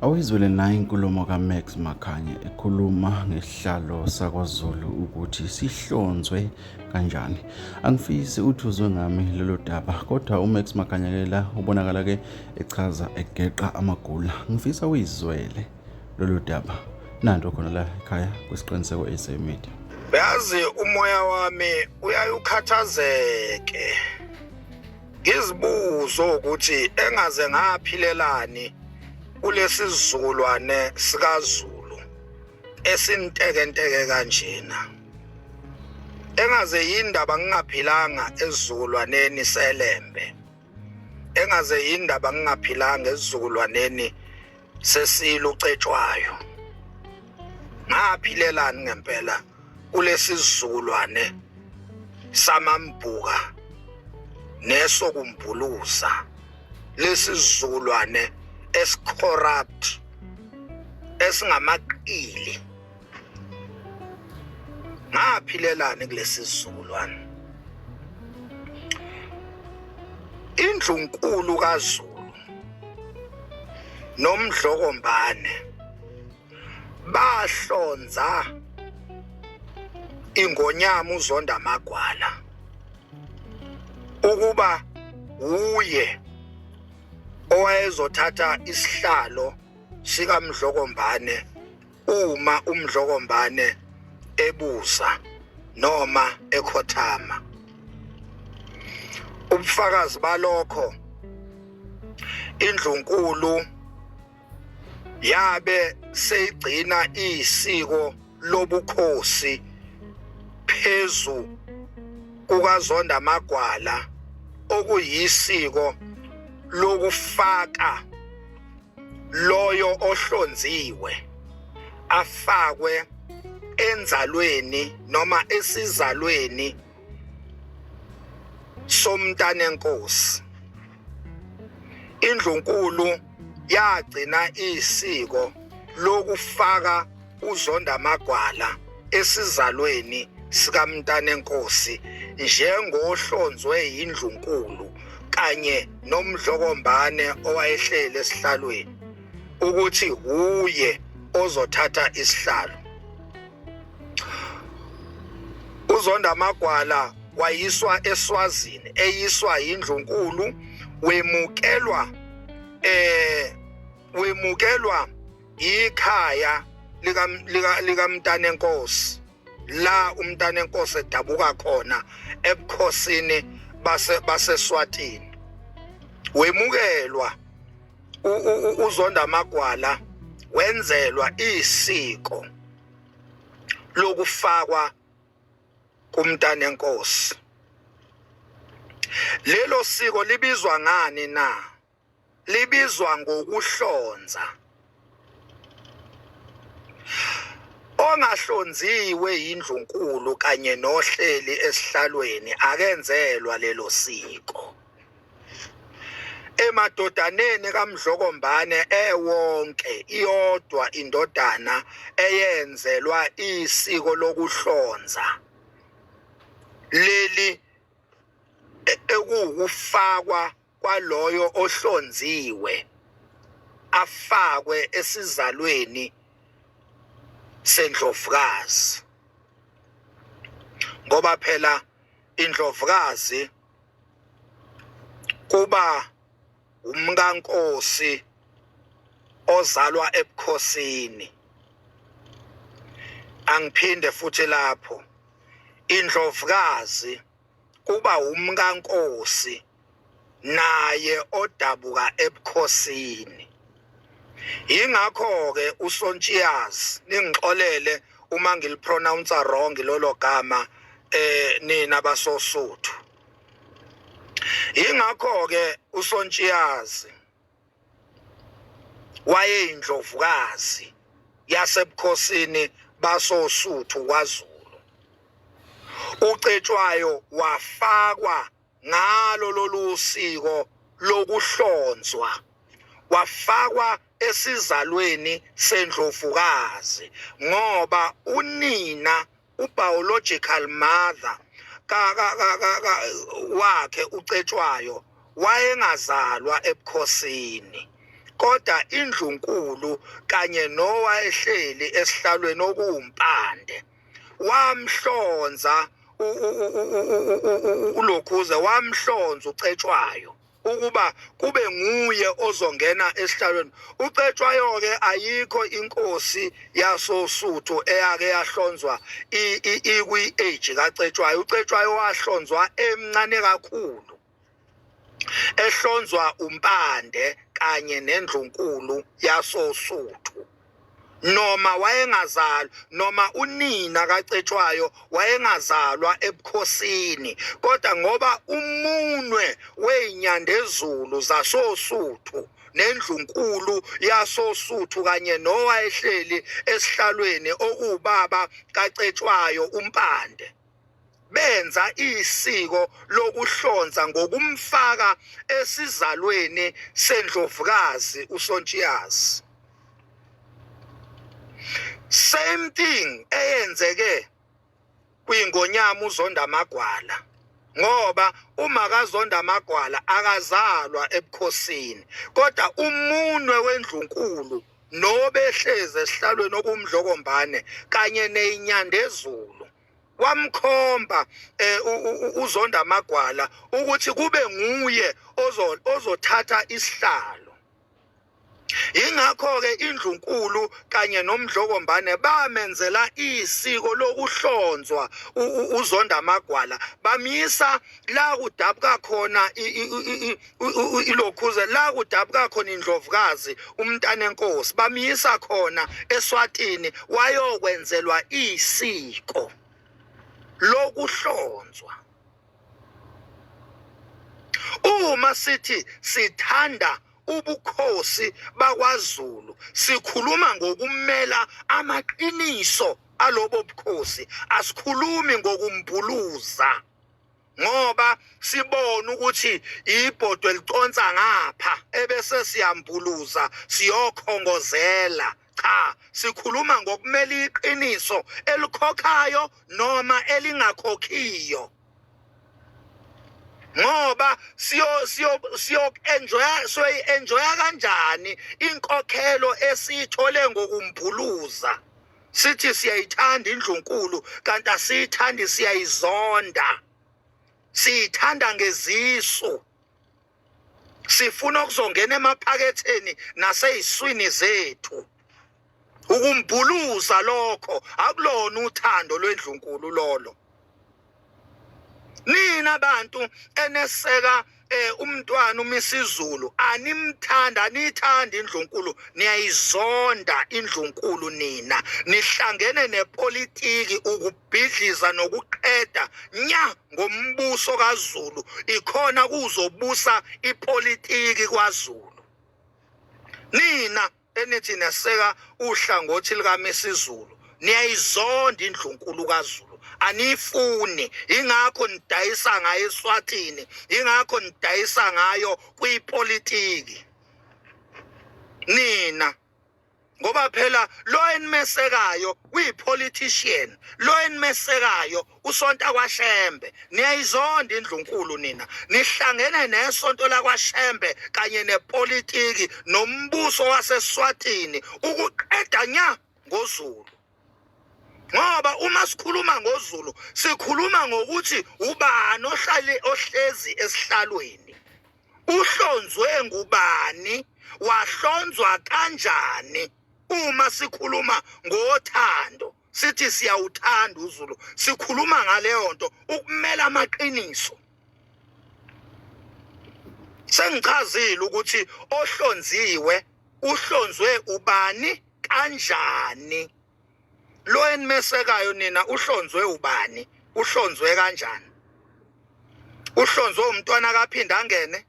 Awuyizwele na inkulumo kaMax Makhanye ekhuluma ngesihlalo sakwaZulu ukuthi sihlonzwe kanjani. Angifisi uthi uzwe ngami lelo daba, kodwa uMax Makhanye ke la ubonakala ke echaza egeqa amagula. Ngifisa uyizwele lelo daba. Nanto khona la ekhaya kwesiqiniseko SA Media. Yazi umoya wami uyayukhathazeke. Ngizibuzo ukuthi engaze ngaphilelani kulesi sizukulwane sikaZulu esintekenteke kanjena. Engaze yindaba ngingaphilanga esizukulwaneni seLembe. Engaze yindaba ngingaphilanga esizukulwaneni sesilo ucetshwayo. Ngaphilelani ngempela kulesi sizukulwane samambuka nesokumbuluza, lesi sizukulwane escorrupt, esingamaqili. Ngaphilelani kulesi sizukulwane. Indlunkulu kaZulu noMdlokombane bahlonza iNgonyama uZonda Magwala ukuba uye owayezothatha isihlalo sikaMdlokombane uma uMdlokombane ebusa noma ekhothama. Ubufakazi balokho, indlunkulu yabe seyigcina isiko lobukhosi phezu kukaZonda Magwala, okuyisiko lokufaka loyo ohlonziwe afakwe enzalweni noma esizalweni somntanenkosi. Indlunkulu yagcina isiko lokufaka uZonda Magwala esizalweni sikamntanenkosi njengohlonzwe indlunkulu kanye noMdlokombane owayehlele esihlalweni ukuthi uye ozothatha isihlalo. uZonda Magwala wayiswa eSwazini, eyiswa indlunkulu, wemukelwa ikhaya likaMntanenkosi, la uMntanenkosi edabuka khona ebukhosini baseSwatini. Wemukelwa uZonda Magwala, wenzelwa isiko lokufakwa kuMntanenkosi. Lelo siko libizwa ngani na? Libizwa ngokuhlonza. Ongahlonziwe indlunkulu kanye nohleli esihlalweni akenzelwa lelo siko. Emadodaneni kaMdlokombane ewonke iyodwa indodana eyenzelwa isiko lokuhlonza leli ekufakwa kwaloyo ohlonziwe afakwe esizalweni sendlovukazi. Ngoba phela indlovukazi kuba umnkankosi ozalwa ebukhosini. Angiphinde futhi lapho, indlovukazi kuba umnkankosi naye odabuka ebukhosini. Ingakho ke uSontshiyasi, ningixolele uma ngilipronounce wrong lolo gama nina basoSuthu. Ingakho ke uSontshiyasi wayeyindlovukazi yasebukhosini basoSuthu kwaZulu. Ucetshwayo wafakwa ngalo lolu siko lokuhlonzwa, wafakwa esizalweni sendlovukazi ngoba unina, ubiological mother wakhe ucetshwayo wayengazalwa ebukhosini, kodwa indlunkulu kanye nowayehleli esihlalweni okuwumpande wamhlonza uLokhuza, wamhlonza uCetshwayo ukuba kube nguye ozongena esihlalweni. uCetshwayo ke ayikho inkosi yasoSuthu eyake yahlonzwa ikwi-age kaCetshwayo. uCetshwayo wahlonzwa emncane kakhulu, ehlonzwa umpande kanye nendlunkulu yasoSuthu. Noma wayengazalwa, noma unina kaCetshwayo wayengazalwa ebukhosini, kodwa ngoba umunwe weinyandezulu zasoSuthu nendlunkulu yasoSuthu kanye nowayehleli esihlalweni okuwubaba kaCetshwayo umpande, benza isiko lokuhlonza ngokumfaka esizalweni sendlovukazi uSontshiyasi. Same thing eyenzeke kwingonyama uZondamagwala, ngoba uma kaZondamagwala akazalwa ebukhosini, kodwa umunwe wendlunkulu nobehleze esihlalweni okumdlokombane kanye neyinyandezulu wamkhomba uZondamagwala ukuthi kube nguye ozothatha isihlalo. Ingakho-ke indlunkulu kanye nomdlokombane bamenzela isiko lokuhlonzwa uZondamagwala, bamyisa la kudabuka khona iLokhuza, la kudabuka khona indlovukazi uMntanenkosi, bamyisa khona eSwatini wayokwenzelwa isiko lokuhlonzwa. Uma sithi sithanda ubukhosi bakwaZulu, sikhuluma ngokumela amaqiniso alobo bukhosi, asikhulumi ngokumbhuluza, ngoba sibona ukuthi ibhodwe liconsa ngapha ebese siyambhuluza siyokhongozela. Cha, sikhuluma ngokumela iqiniso elikhokhayo noma elingakhokhiyo, ngoba siyo-enjoya kanjani inkokhelo esiyithole ngokumbhuluza. Sithi siyayithanda indlunkulu kanti asiyithandi, siyayizonda, siyithanda ngezisu, sifuna ukuzongena emaphaketheni nasey'swini zethu. Ukumbhuluza lokho akulona uthando lwendlunkulu lolo. Nina bantu eneseka umntwana uMisizulu, animthanda, aniyithanda indlunkulu, niyayizonda indlunkulu. Nina nihlangene nepolitiki ukubhidliza nokuqeda nya ngombuso kaZulu, ikhona kuzobusa ipolitiki kwaZulu. Nina enithi neseka uhlangothi likaMisizulu, niyayizonda indlunkulu kaZulu, anifuni. Ingakho nidayisa ngayo eSwatini, ingakho nidayisa ngayo kwipolitiki nina, ngoba phela lo enimesekayo uyipolitician, lo enimesekayo uSonto kwaShembe. Niyayizonda indlunkulu nina, nihlangene nesonto lakwaShembe kanye nepolitiki nombuso waseSwatini ukuqeda nya ngoZulu. Ngoba uma sikhuluma ngoZulu, sikhuluma ngokuthi ubani ohlezi esihlalweni, uhlonzwe ngubani, wahlonzwa kanjani. Uma sikhuluma ngothando, sithi siyawuthanda uZulu, sikhuluma ngaleyo nto, ukumela amaqiniso. Sengichazile ukuthi ohlonziwe uhlonzwe ubani kanjani. Lo enimesekayo nina uhlonzwe ubani, uhlonzwe kanjani? Uhlonzwe umntwana akaphinda angene?